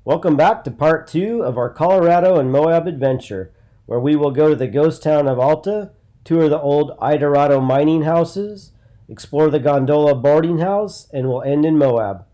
Welcome back to part 2 of our Colorado and Moab adventure, where we will go to the Ghost Town of Alta, tour the old Idarado mining houses, explore the Gondola boarding house, and we'll end in Moab.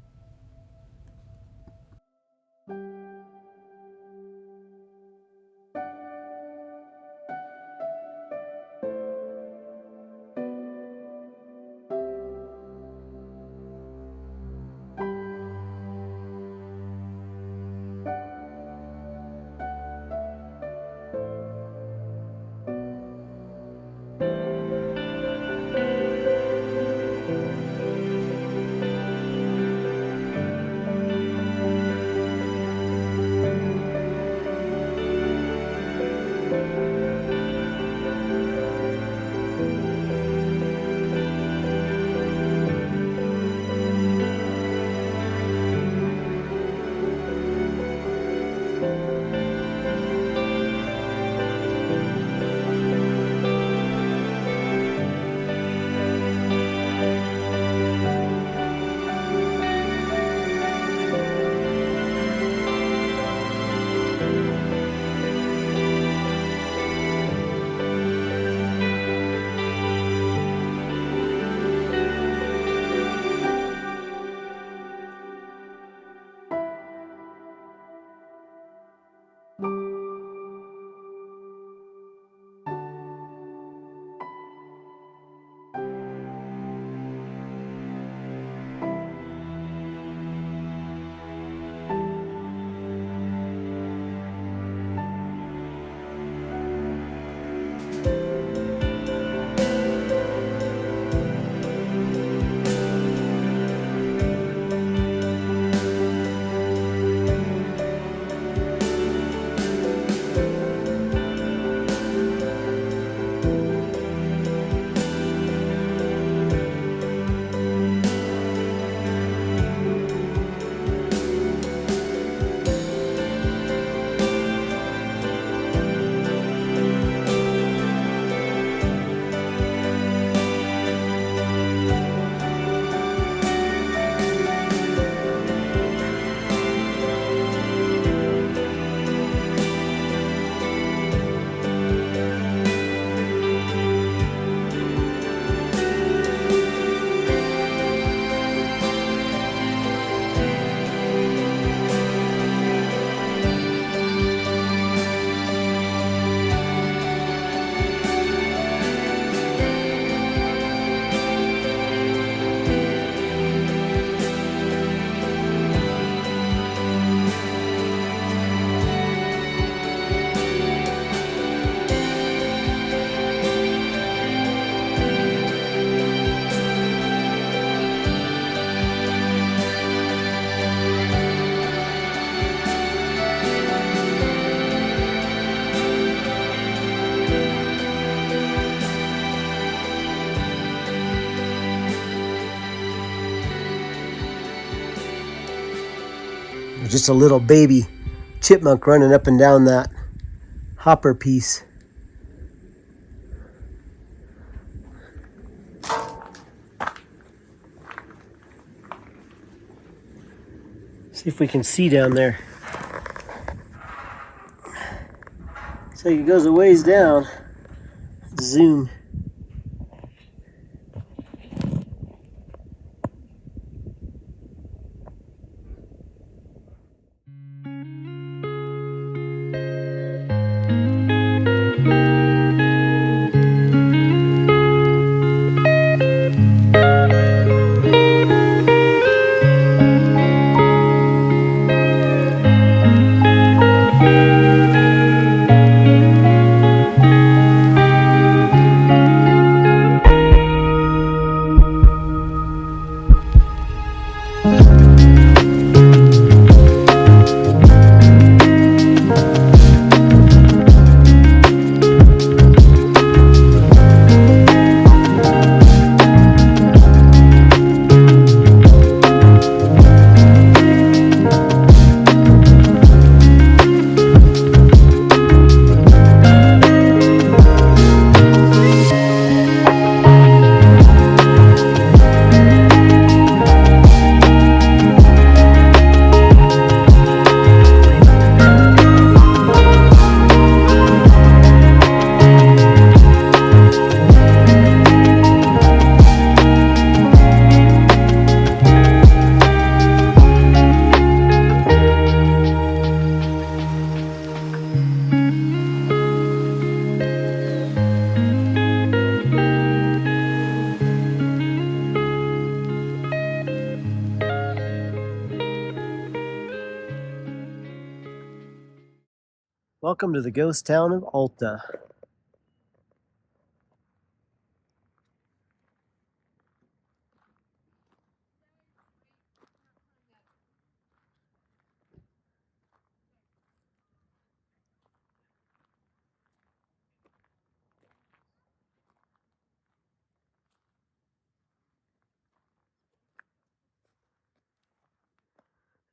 Just a little baby chipmunk running up and down that hopper piece. See if we can see down there. So it goes a ways down. Zoom. Welcome to the Ghost Town of Alta.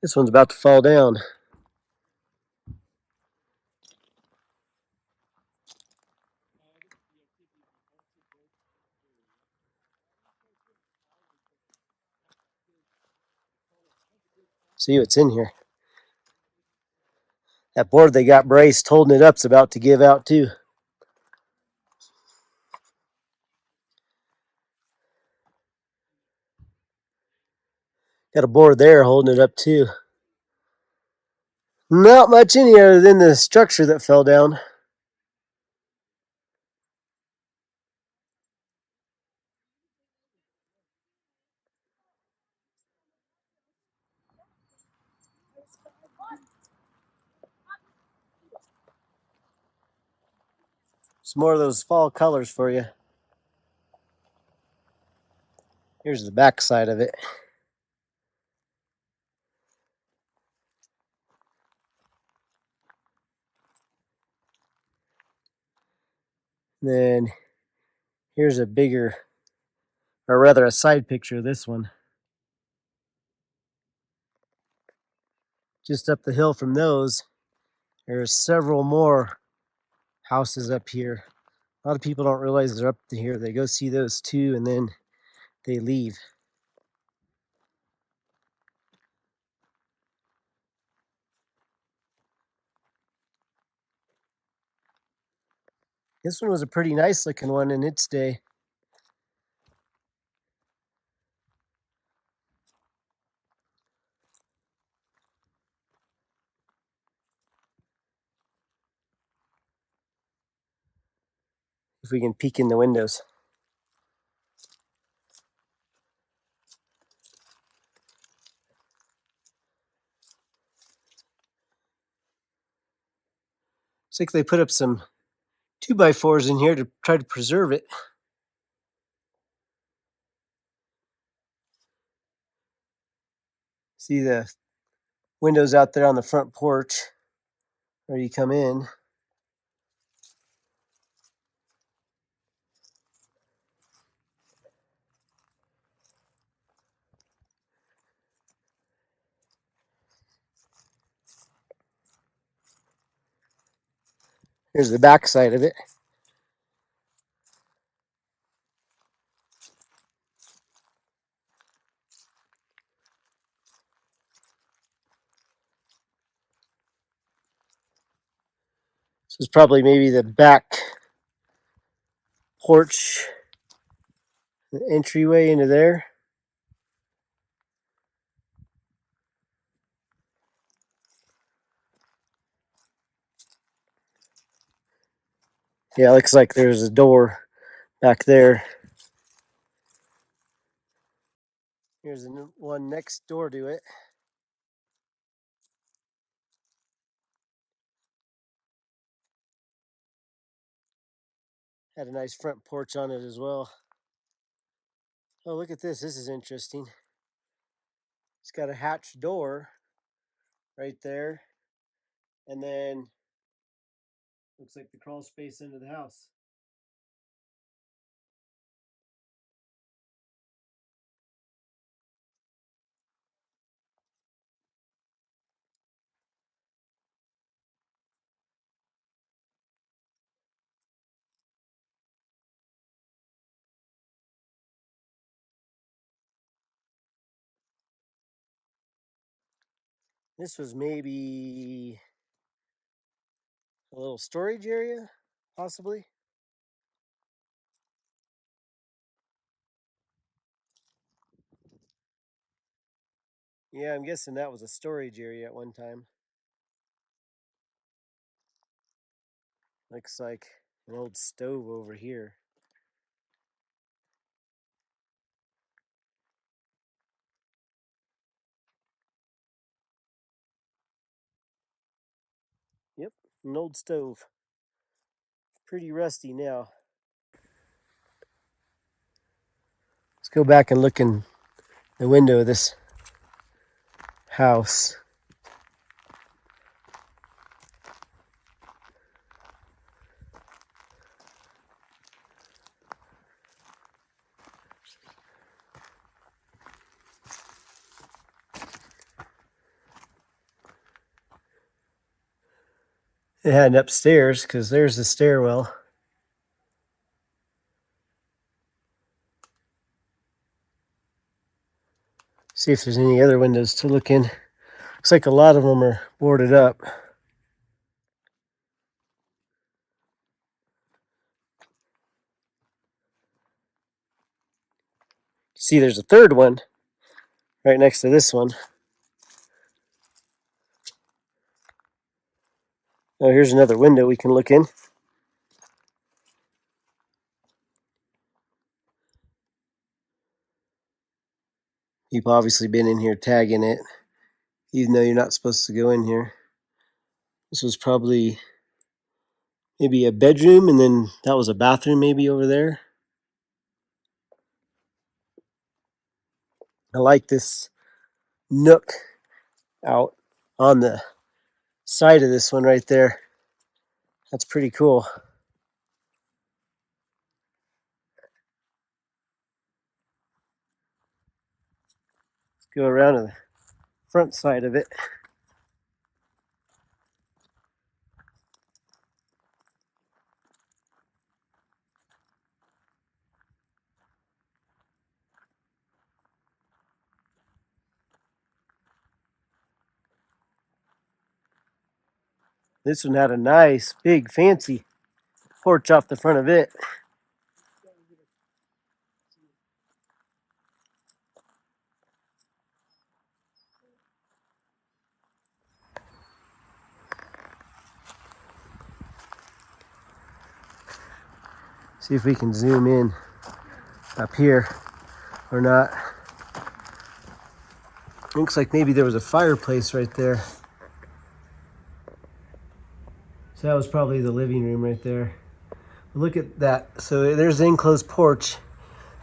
This one's about to fall down. See what's in here. That board they got braced holding it up's about to give out too. Got a board there holding it up too. Not much in here other than the structure that fell down. Some more of those fall colors for you. Here's the back side of it. Then here's a bigger, or rather a side picture of this one. Just up the hill from those, there's several more houses up here. A lot of people don't realize they're up to here. They go see those too, and then they leave. This one was a pretty nice looking one in its day. If we can peek in the windows. Looks like they put up some 2x4s in here to try to preserve it. See the windows out there on the front porch where you come in. Here's the back side of it. This is probably maybe the back porch, the entryway into there. Yeah, looks like there's a door back there. Here's the one next door to it. Had a nice front porch on it as well. Oh, look at this. This is interesting. It's got a hatch door right there. And then looks like the crawl space into the house. This was maybe a little storage area, possibly. Yeah, I'm guessing that was a storage area at one time. Looks like an old stove over here. Yep. An old stove. Pretty rusty now. Let's go back and look in the window of this house. It had an upstairs because there's the stairwell. See if there's any other windows to look in. Looks like a lot of them are boarded up. See, there's a third one right next to this one. Oh, here's another window we can look in. People obviously been in here tagging it, even though you're not supposed to go in here. This was probably maybe a bedroom, and then that was a bathroom maybe over there. I like this nook out on the side of this one right there. That's pretty cool. Let's go around to the front side of it. This one had a nice, big, fancy porch off the front of it. See if we can zoom in up here or not. Looks like maybe there was a fireplace right there. So that was probably the living room right there. Look at that. So there's the enclosed porch.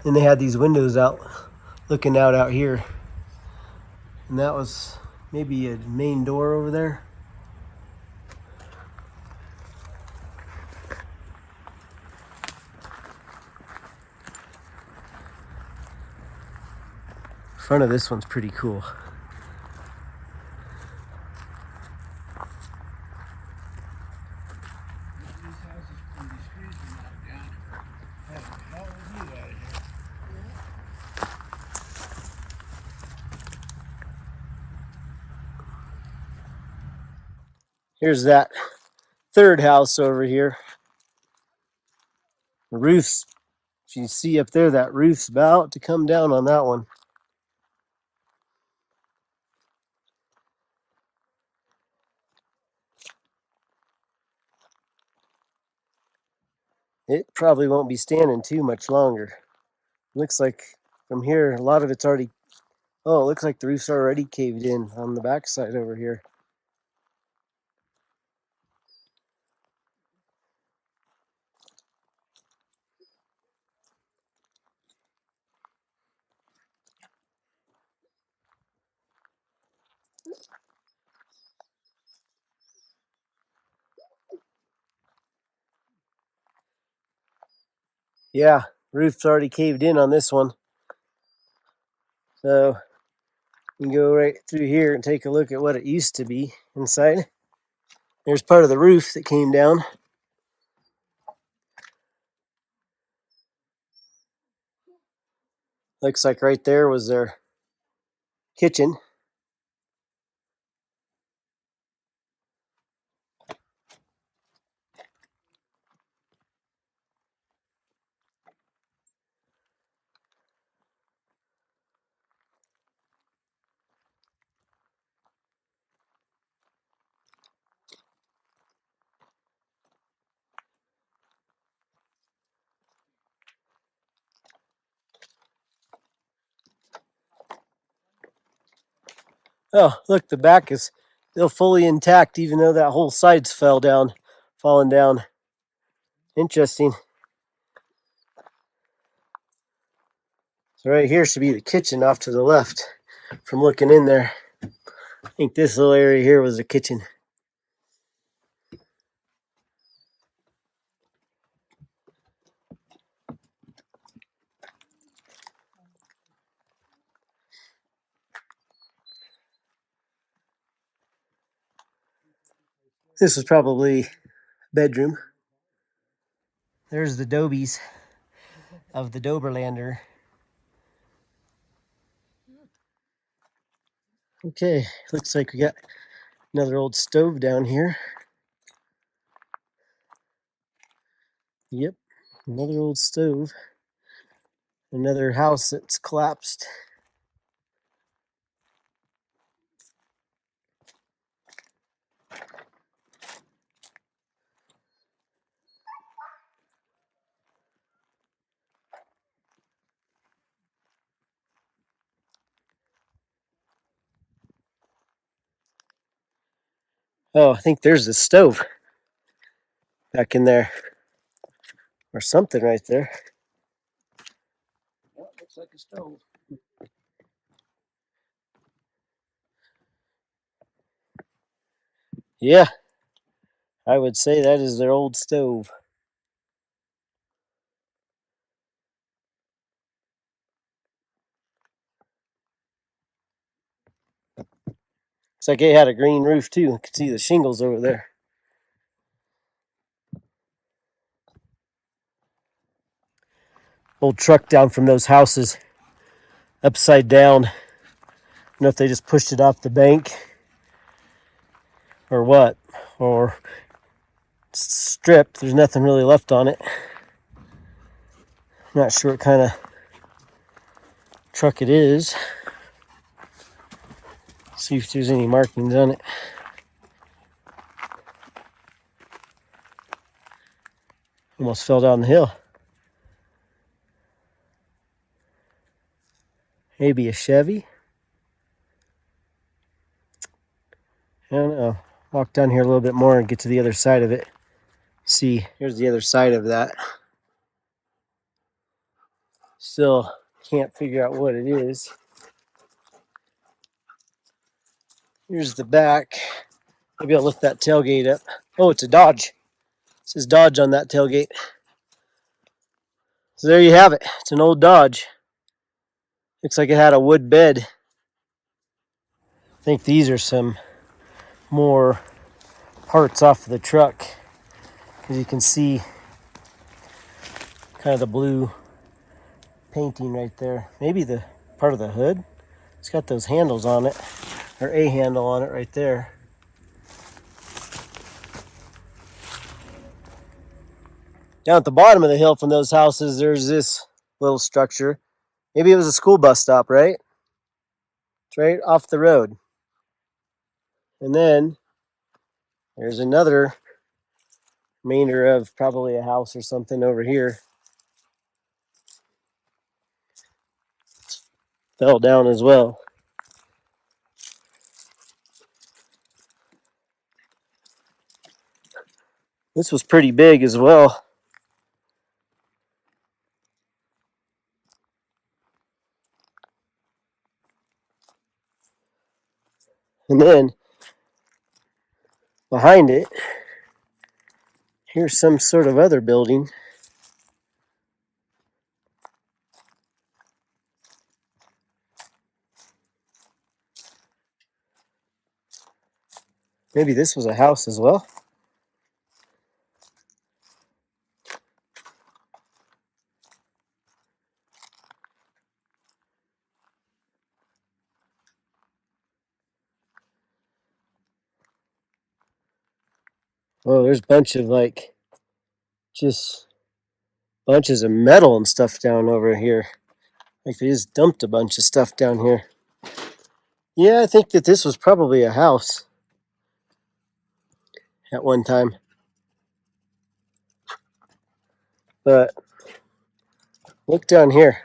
And they had these windows out, looking out here. And that was maybe a main door over there. Front of this one's pretty cool. Here's that third house over here. The roof's, if you see up there, that roof's about to come down on that one. It probably won't be standing too much longer. Looks like from here, a lot of it's already, oh, it looks like the roof's already caved in on the backside over here. Yeah, roof's already caved in on this one. So you can go right through here and take a look at what it used to be inside. There's part of the roof that came down. Looks like right there was their kitchen. Oh, look, the back is, Still fully intact, even though that whole side's fallen down. Interesting. So right here should be the kitchen off to the left from looking in there. I think this little area here was the kitchen. This was probably a bedroom. There's the Dobies of the Doberlander. Okay, looks like we got another old stove down here. Yep, another old stove. Another house that's collapsed. Oh, I think there's the stove back in there. Or something right there. Oh, looks like a stove. Yeah, I would say that is their old stove. Looks like it had a green roof too. You can see the shingles over there. Old truck down from those houses, upside down. I don't know if they just pushed it off the bank or what, or stripped. There's nothing really left on it. I'm not sure what kind of truck it is. See if there's any markings on it. Almost fell down the hill. Maybe a Chevy. I don't know. Walk down here a little bit more and get to the other side of it. See, here's the other side of that. Still can't figure out what it is. Here's the back. Maybe I'll lift that tailgate up. Oh, it's a Dodge. It says Dodge on that tailgate. So there you have it. It's an old Dodge. Looks like it had a wood bed. I think these are some more parts off of the truck. As you can see, kind of the blue painting right there. Maybe the part of the hood. It's got those handles on it, or a handle on it right there. Down at the bottom of the hill from those houses, there's this little structure. Maybe it was a school bus stop, right? It's right off the road. And then there's another remainder of probably a house or something over here. Fell down as well. This was pretty big as well. And then behind it, here's some sort of other building. Maybe this was a house as well. Oh, there's a bunch of just bunches of metal and stuff down over here. Like they just dumped a bunch of stuff down here. Yeah, I think that this was probably a house at one time. But look down here.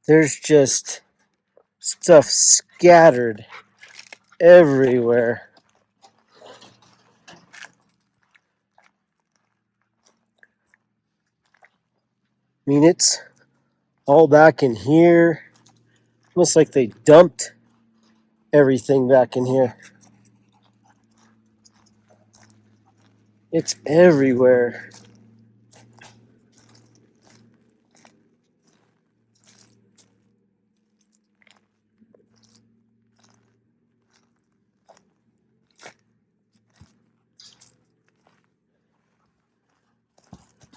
There's just stuff scattered everywhere. I mean, it's all back in here. Almost like they dumped everything back in here. It's everywhere.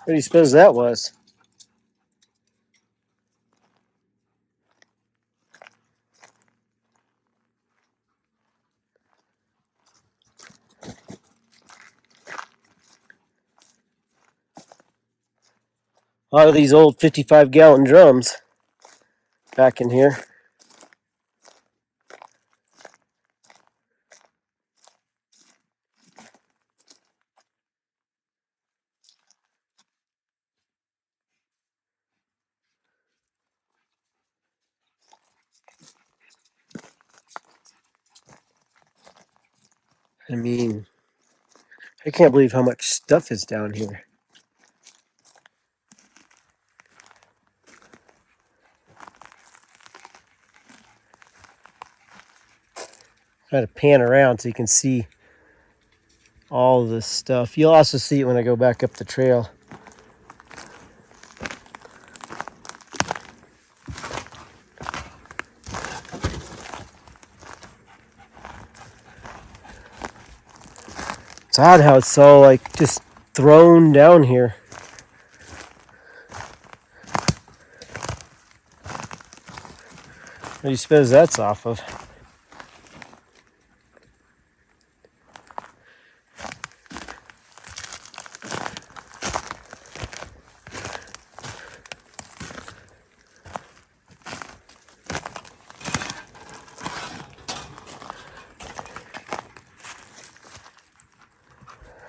What do you suppose that was? A lot of these old 55-gallon drums back in here. I mean, I can't believe how much stuff is down here. Try to pan around so you can see all of this stuff. You'll also see it when I go back up the trail. It's odd how it's all like just thrown down here. What do you suppose that's off of?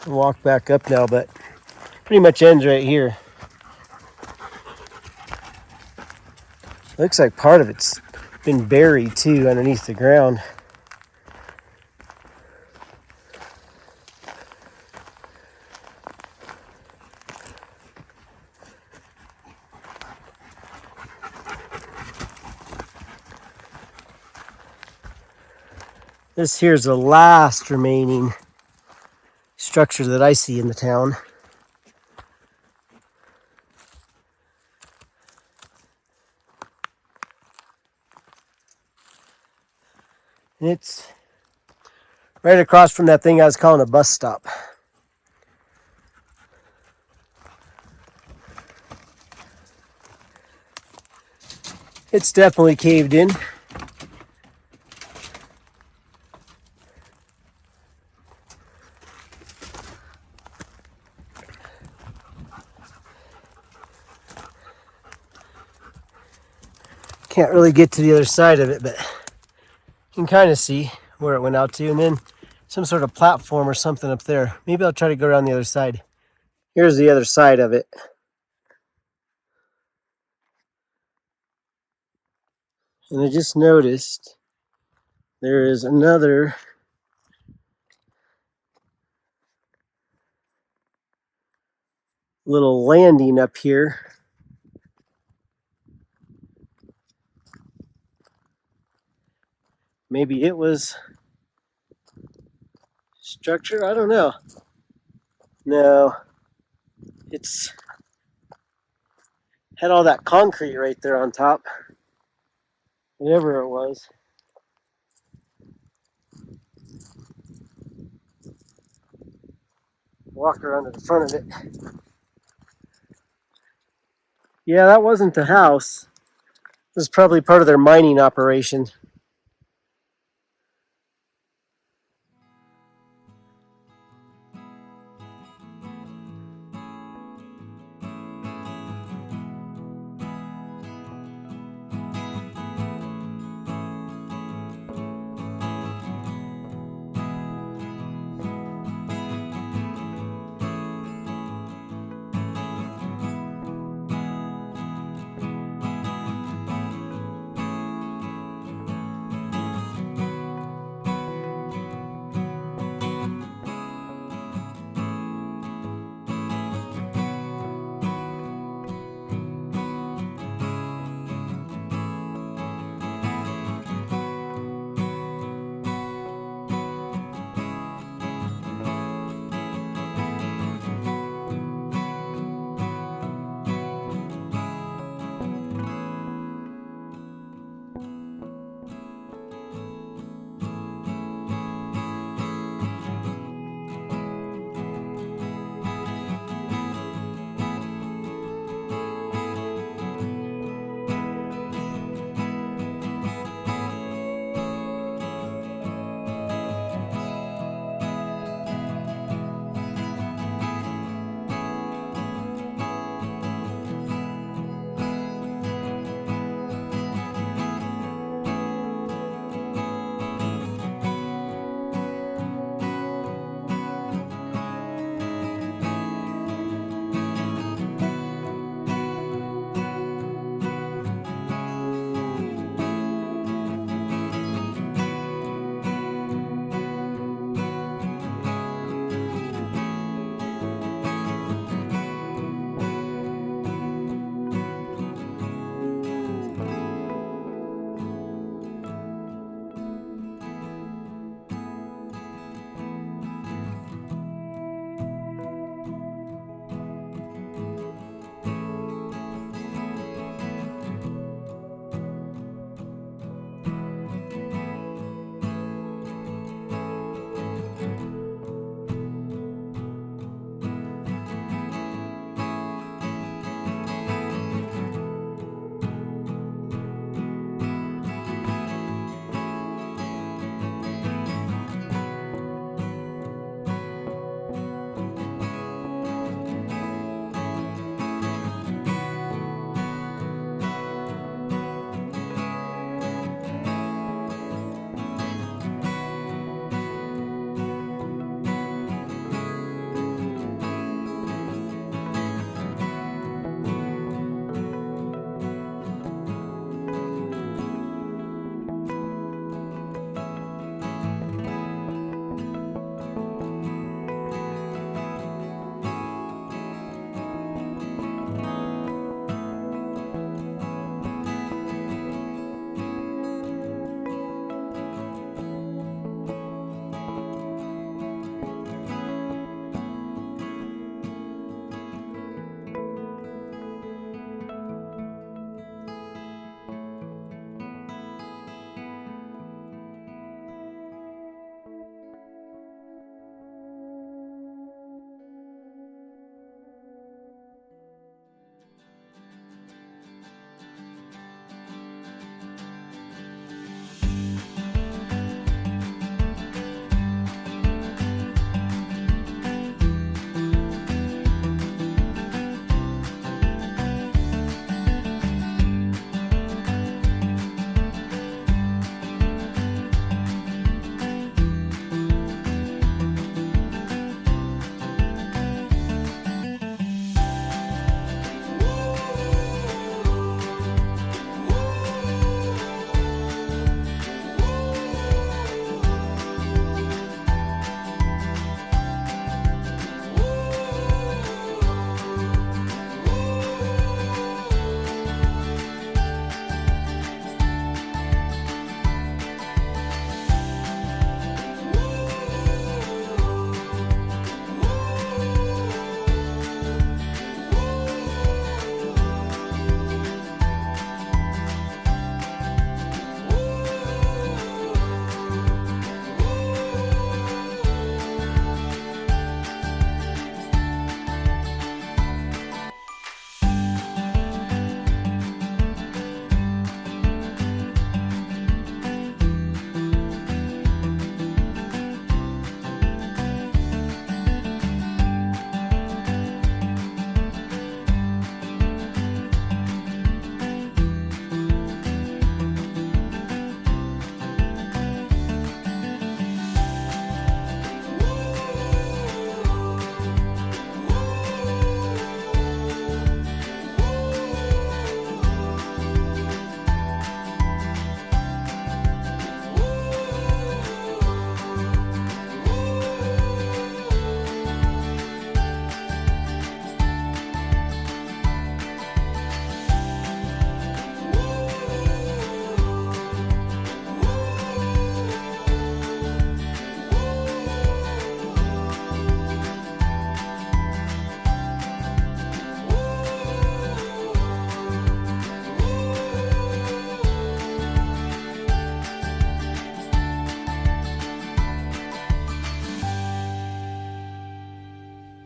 I'll walk back up now, but pretty much ends right here. Looks like part of it's been buried too underneath the ground. This here's the last remaining structure that I see in the town. And it's right across from that thing I was calling a bus stop. It's definitely caved in. Can't really get to the other side of it, but you can kind of see where it went out to. And then some sort of platform or something up there. Maybe I'll try to go around the other side. Here's the other side of it. And I just noticed there is another little landing up here. Maybe it was structure, I don't know. No, it's had all that concrete right there on top. Whatever it was. Walk around to the front of it. Yeah, that wasn't the house. It was probably part of their mining operation.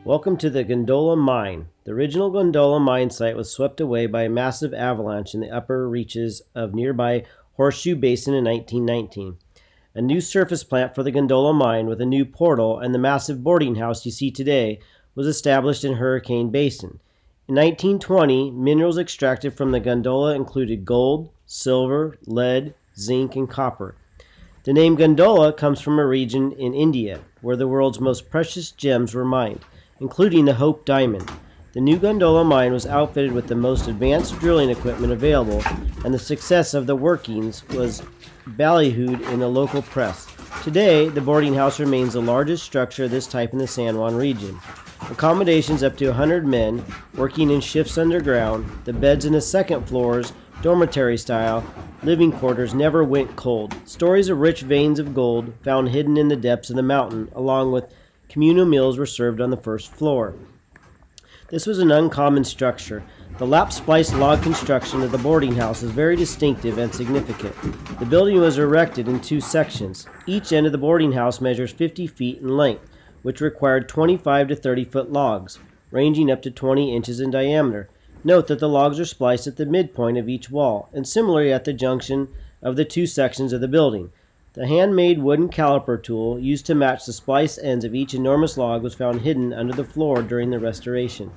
Welcome to the Gondola Mine. The original Gondola mine site was swept away by a massive avalanche in the upper reaches of nearby Horseshoe Basin in 1919. A new surface plant for the Gondola mine with a new portal and the massive boarding house you see today was established in Hurricane Basin. In 1920, minerals extracted from the gondola included gold, silver, lead, zinc, and copper. The name Gondola comes from a region in India where the world's most precious gems were mined, including the Hope Diamond. The new Gondola mine was outfitted with the most advanced drilling equipment available, and the success of the workings was ballyhooed in the local press. Today, the boarding house remains the largest structure of this type in the San Juan region. Accommodations up to 100 men working in shifts underground, the beds in the second floors, dormitory style, living quarters never went cold. Stories of rich veins of gold found hidden in the depths of the mountain, along with communal meals, were served on the first floor. This was an uncommon structure. The lap-spliced log construction of the boarding house is very distinctive and significant. The building was erected in two sections. Each end of the boarding house measures 50 feet in length, which required 25 to 30-foot logs, ranging up to 20 inches in diameter. Note that the logs are spliced at the midpoint of each wall, and similarly at the junction of the two sections of the building. The handmade wooden caliper tool used to match the spliced ends of each enormous log was found hidden under the floor during the restoration.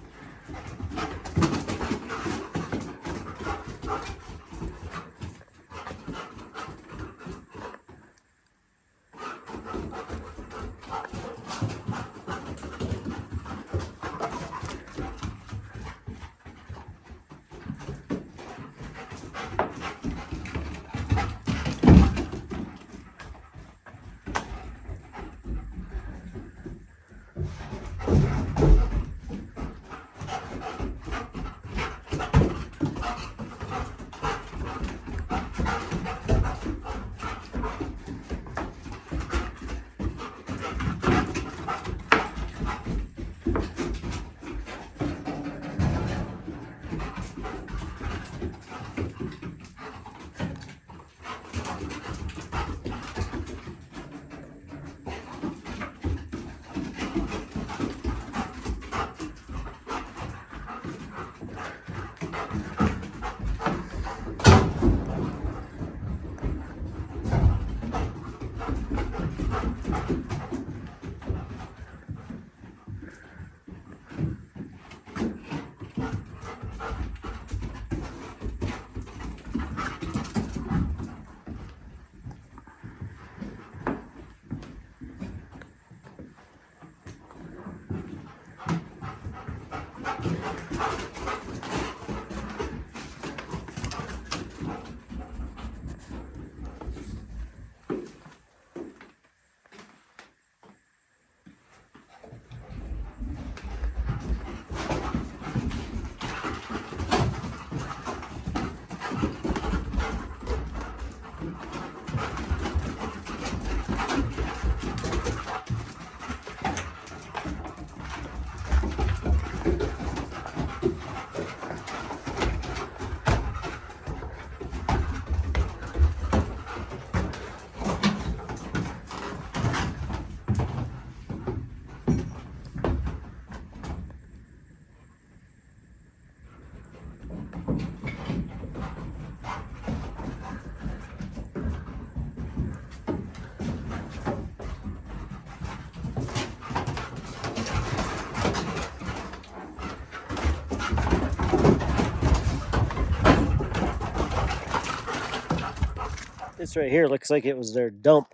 This right here looks like it was their dump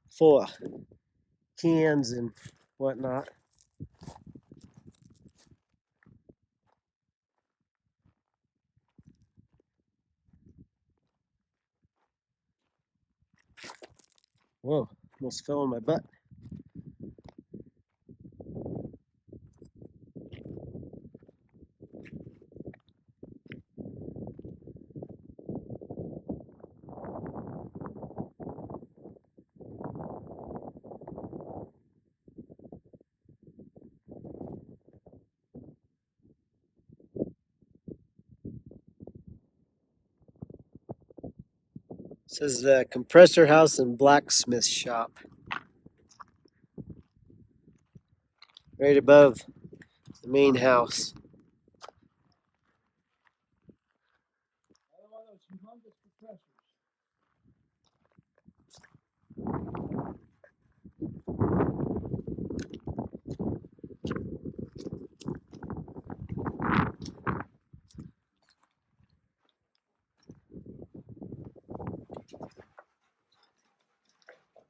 full of cans and whatnot. Whoa, almost fell on my butt. It says the compressor house and blacksmith shop. right above the main house.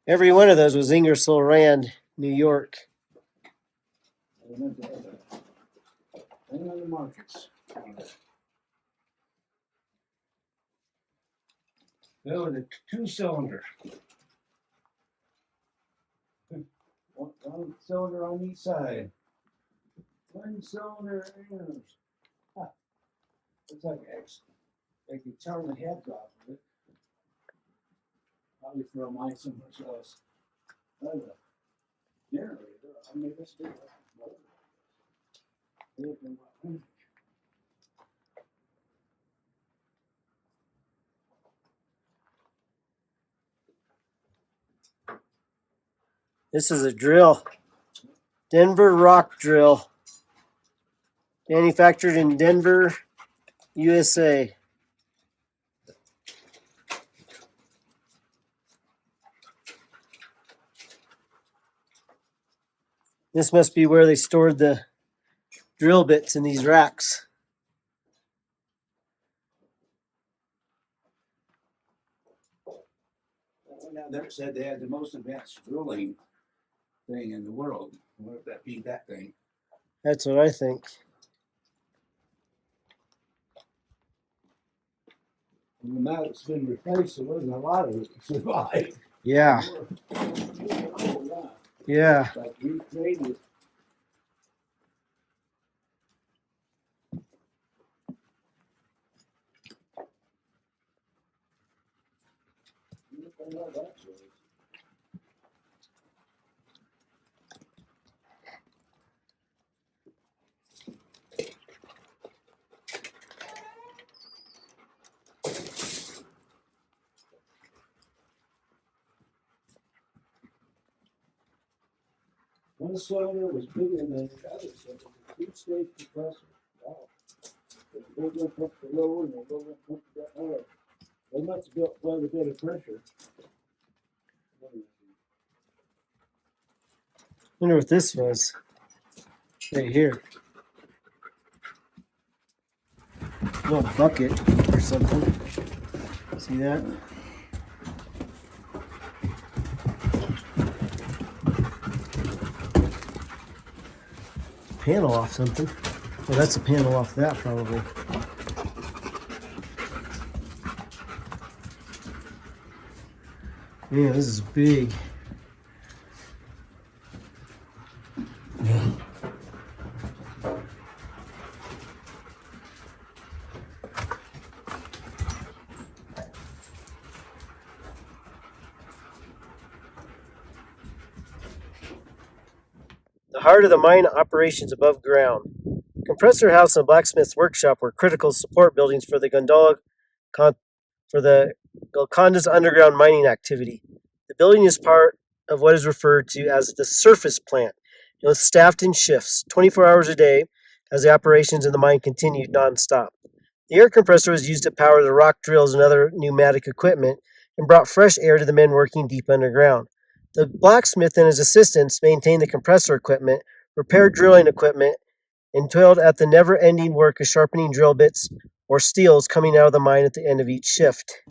Every one of those was Ingersoll Rand, New York. The markets. That was a 2-cylinder. One cylinder on each side. 1 cylinder and it's like X. They can turn the heads off of it. Probably throw mine somewhere else. Generator. I mean, this big. This is a drill. Denver rock drill. Manufactured in Denver, USA. This must be where they stored the drill bits in these racks. Now they said they had the most advanced drilling thing in the world. What if that be that thing? That's what I think. And the amount that's been replaced, there wasn't a lot of it to survive. Yeah. Yeah. Like recreated. One cylinder was bigger than the other, so it was a 2-stage compressor. Wow. They go up the lower and they go up the higher. They must have built quite a bit of pressure. Wonder what this was. Right here. A little bucket or something. See that? Panel off something. Well, that's a panel off that probably. Man, this is big. The heart of the mine operations above ground. Compressor house and blacksmith's workshop were critical support buildings for the Gondola for the Golconda's underground mining activity. The building is part of what is referred to as the surface plant. It was staffed in shifts, 24 hours a day, as the operations in the mine continued nonstop. The air compressor was used to power the rock drills and other pneumatic equipment and brought fresh air to the men working deep underground. The blacksmith and his assistants maintained the compressor equipment, repaired drilling equipment, and toiled at the never-ending work of sharpening drill bits or steels coming out of the mine at the end of each shift.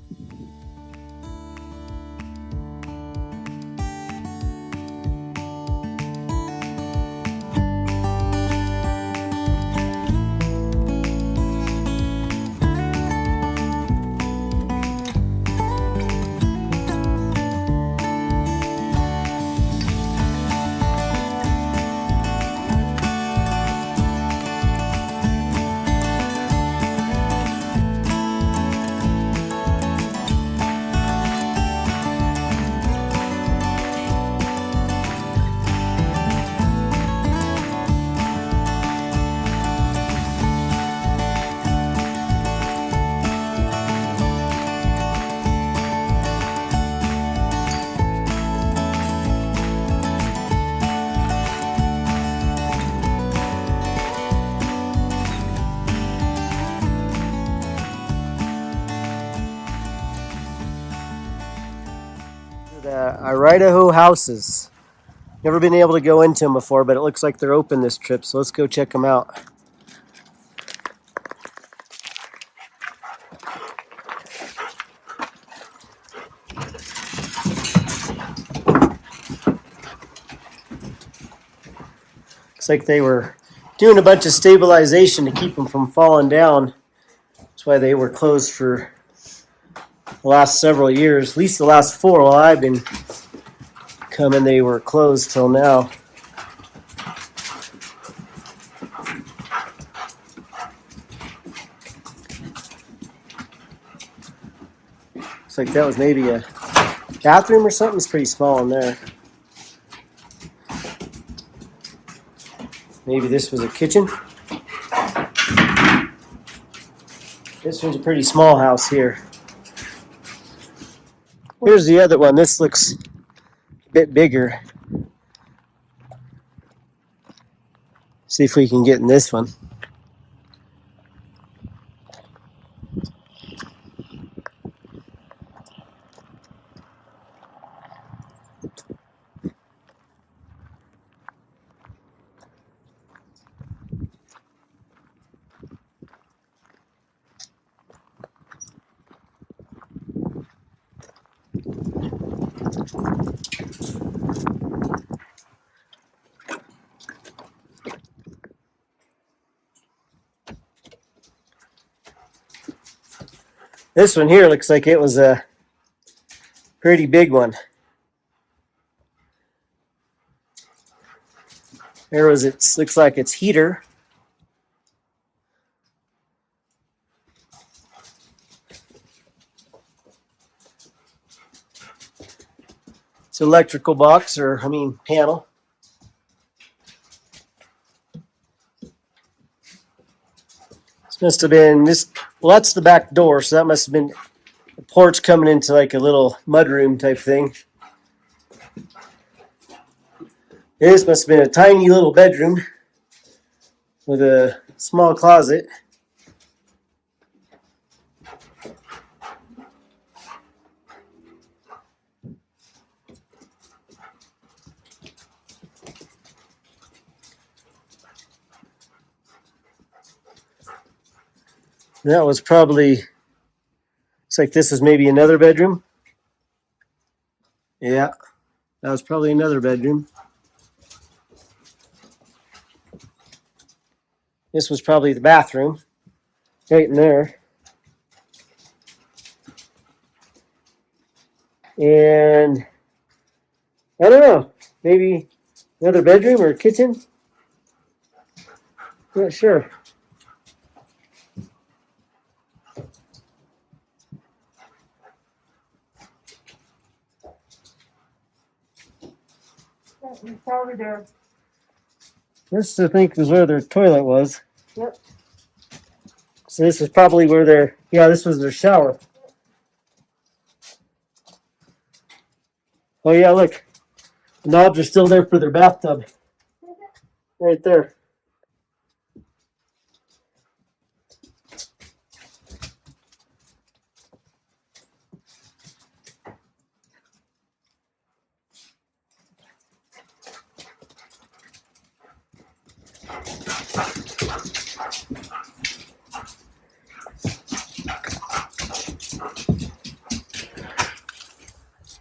Idaho houses. Never been able to go into them before, but it looks like they're open this trip, so let's go check them out. Looks like they were doing a bunch of stabilization to keep them from falling down. That's why they were closed for the last several years. At least the last 4 while I've been coming, they were closed till now. Looks like that was maybe a bathroom or something. It's pretty small in there. Maybe this was a kitchen. This one's a pretty small house here. Here's the other one. This looks a bit bigger. See if we can get in this one. This one here looks like it was a pretty big one. There was it. Looks like it's heater. It's electrical box, or panel. This must have been this. Well, that's the back door, so that must have been a porch coming into like a little mudroom type thing. This must have been a tiny little bedroom with a small closet. That was probably, looks like this is maybe another bedroom. Yeah, that was probably another bedroom. This was probably the bathroom, right in there. And I don't know, maybe another bedroom or kitchen? Not sure. Probably there. This, I think, is where their toilet was. Yep. So this is probably where their, yeah, this was their shower. Oh yeah, look. The knobs are still there for their bathtub. Right there.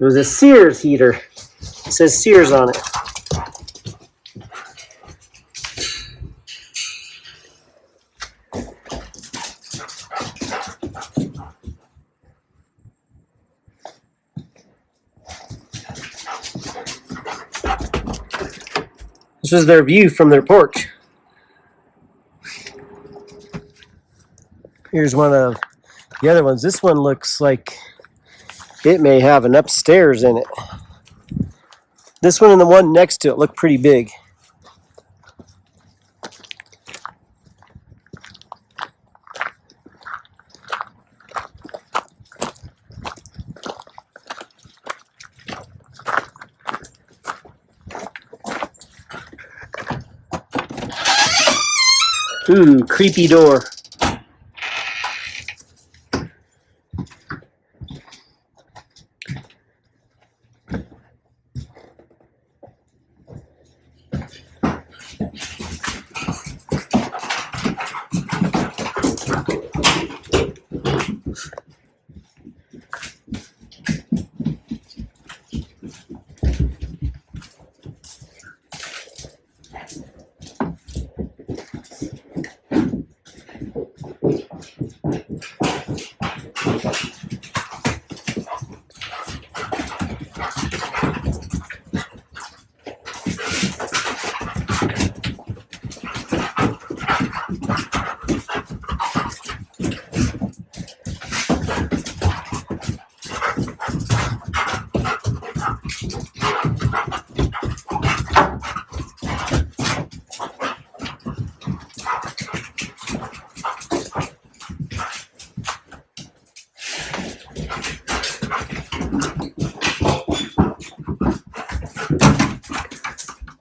It was a Sears heater. It says Sears on it. This was their view from their porch. Here's one of the other ones. This one looks like it may have an upstairs in it. This one and the one next to it look pretty big. Ooh, creepy door.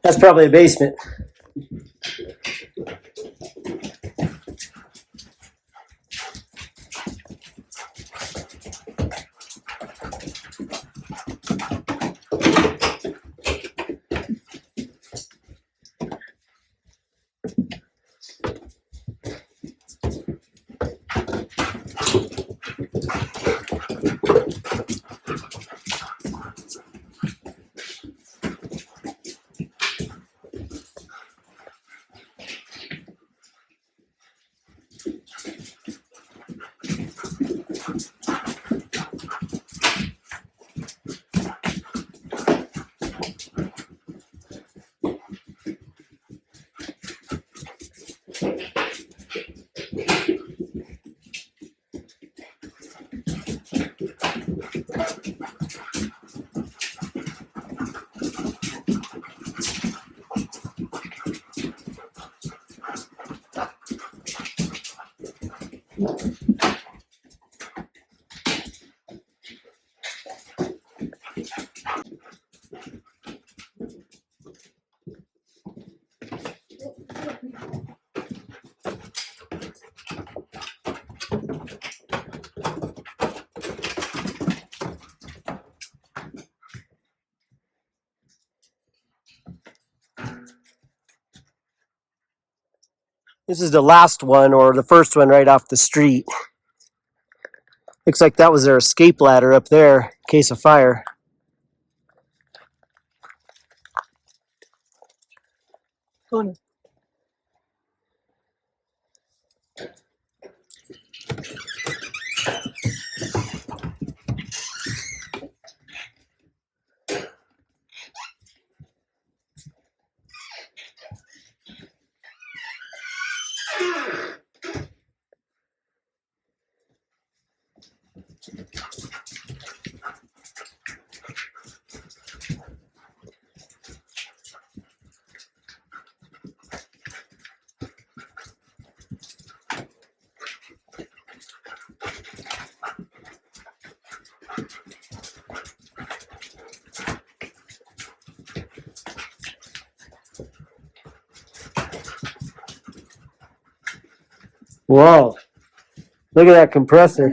That's probably a basement. This is the last one, or the first one right off the street. Looks like that was their escape ladder up there in case of fire. Whoa, look at that compressor.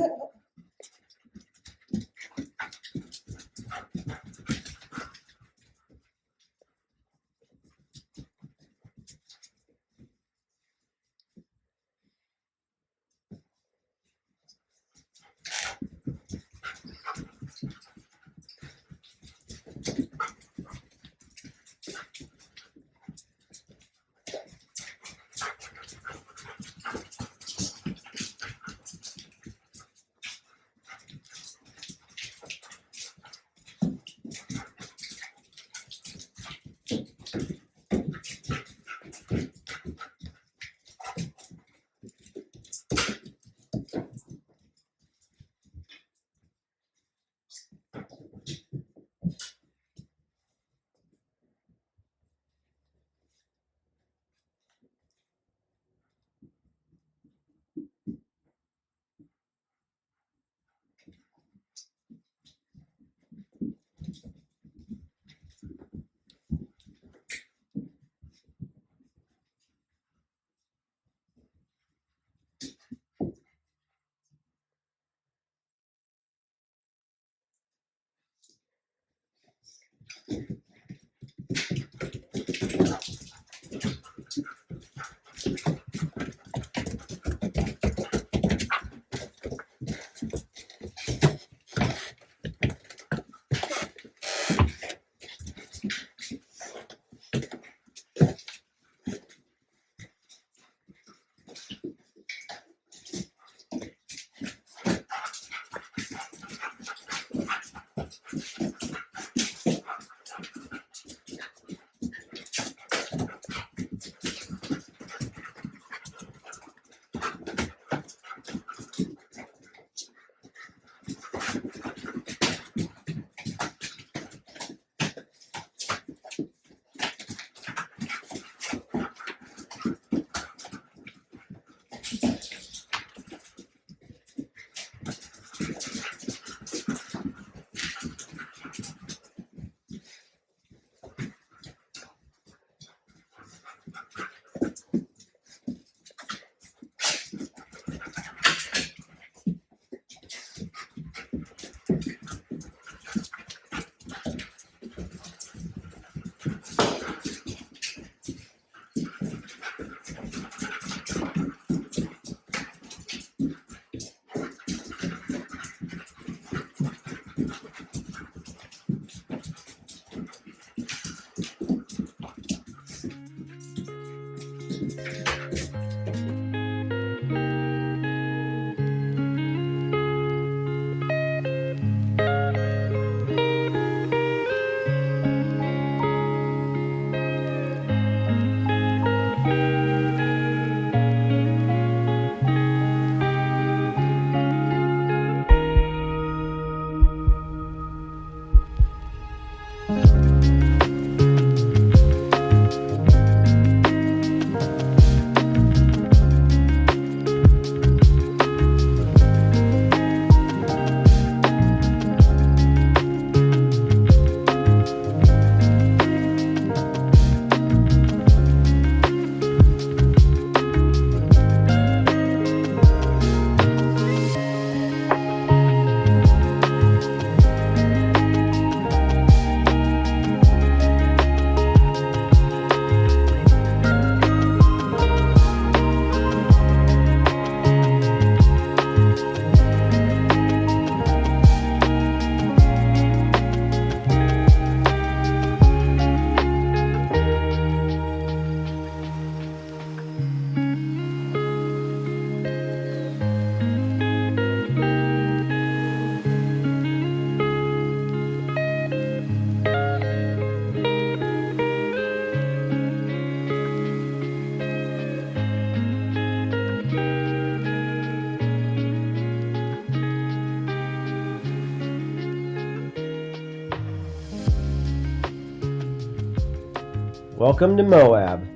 Welcome to Moab.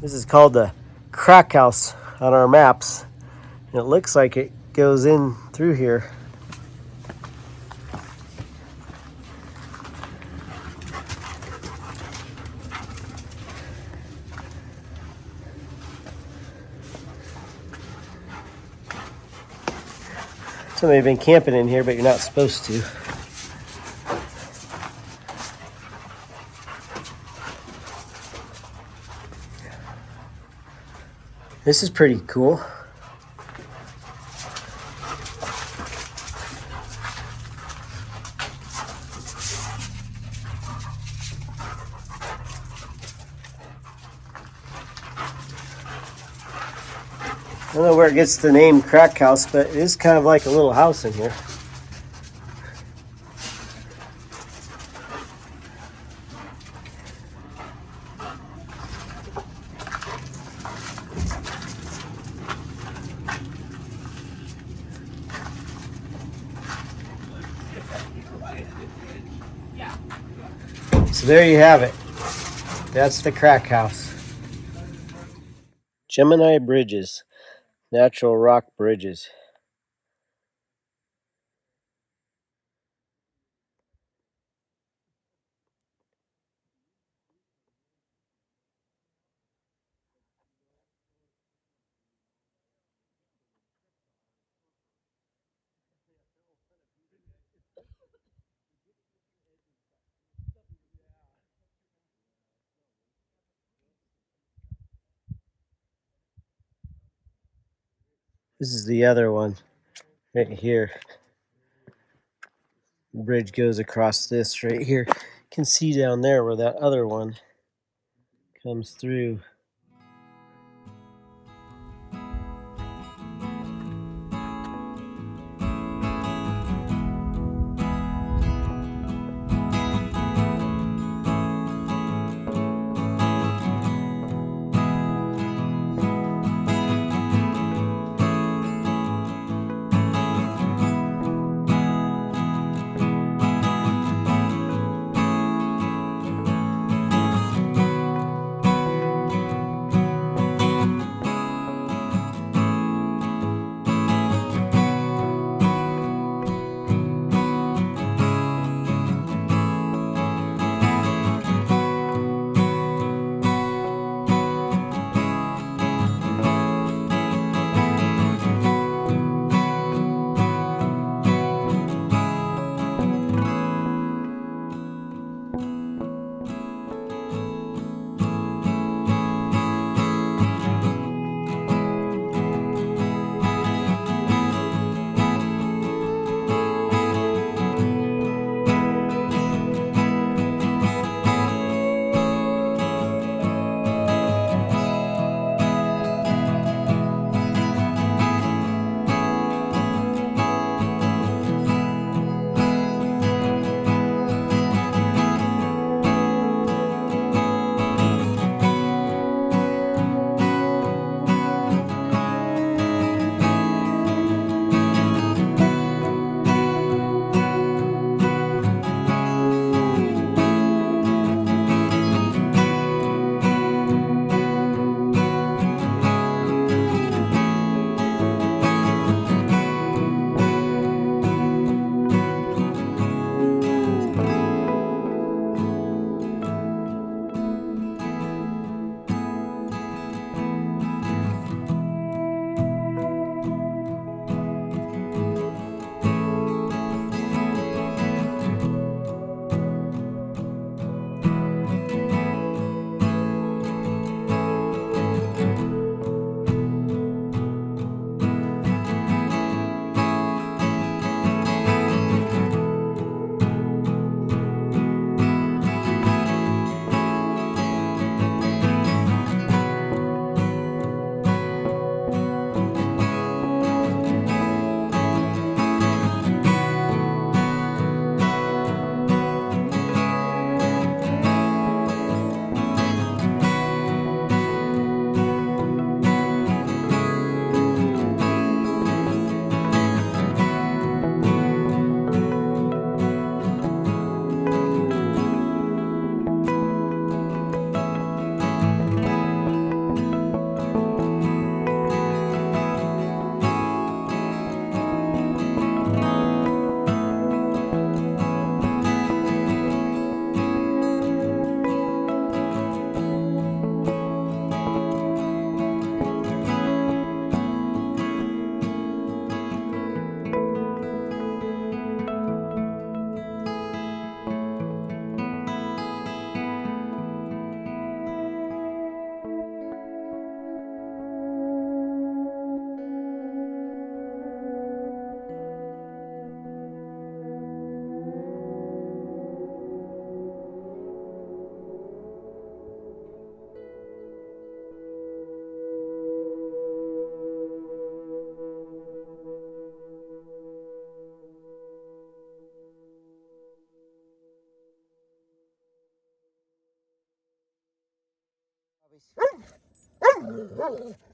This is called the crack house on our maps. And it looks like it goes in through here. Somebody been camping in here, but you're not supposed to. This is pretty cool. I don't know where it gets the name crack house, but it is kind of like a little house in here. So there you have it. That's the crack house. Gemini Bridges, natural rock bridges. This is the other one right here. The bridge goes across this right here. You can see down there where that other one comes through.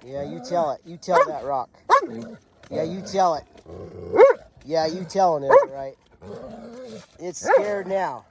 Yeah, you tell it. You tell that rock. Yeah, you tell it. Yeah, you telling it, right? It's scared now.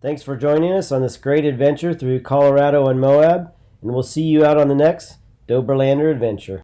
Thanks for joining us on this great adventure through Colorado and Moab, and we'll see you out on the next Doberlander adventure.